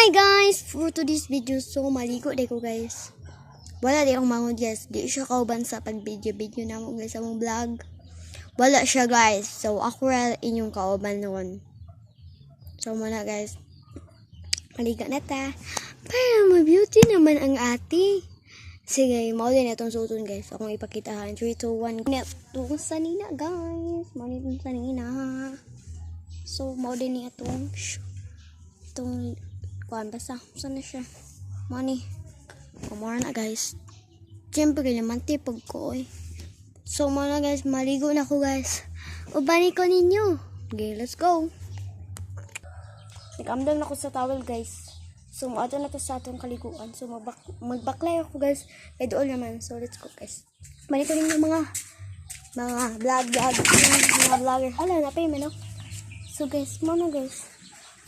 Hi guys! For today's video, so maligo day ko guys. Wala di akong mangod guys. Di siya kauban sa pag-video na mo guys sa mong vlog. Wala siya guys. So ako rin inyong kauban noon. So muna guys. Maligo na ta. Para ma-beauty naman ang ate. Sige, mao din itong suoton guys. Akong ipakita ha. 3, 2, 1. Itong sanina guys. Mao din itong sanina. So mao din ni itong kuan basta saan na siya money kumara na guys. Siyempre naman tipag ko so muna guys, maligo na ako guys. Ubani ko ninyo. Okay, let's go. Nag-amdam na ako sa towel guys. So maato na to sa atong kaliguan. So magbaklay ako guys. Kaya doon naman. So let's go guys. Balik ko ninyo mga mga vlogger. Hala na pa yun no? So guys, muna guys,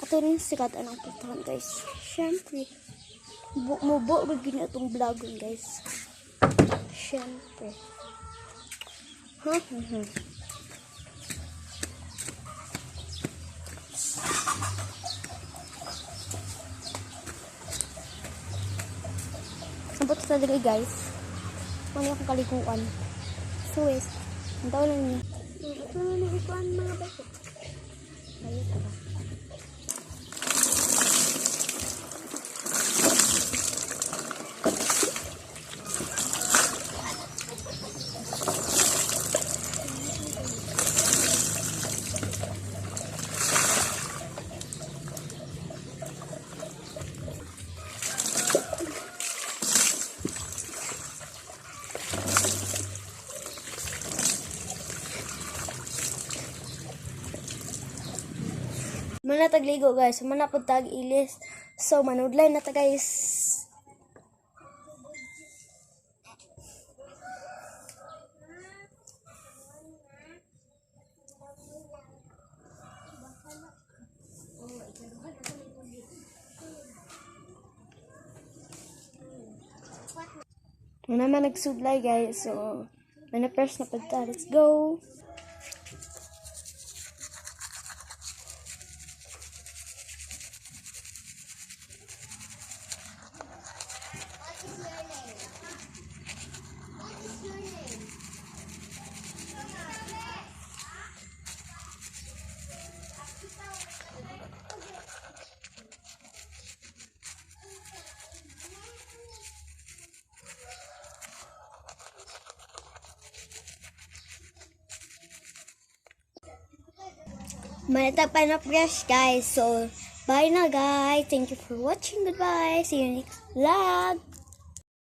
ito rin sikat anong puntahan guys. Siyempre, mubo begini itong vlogon guys. Siyempre. Sabot sa dali guys. Ano yung kalikuan. So guys, ang tawag lang niya. Ito na nalikuan mga beso. Ayun ka ba? Muna tagligo guys, muna po tag ilis. So manudlay na ta guys. Muna man nagsudlay guys. So muna press na pagta. Let's go. Manatag pa na fresh guys. So bye na guys. Thank you for watching. Goodbye. See you next vlog.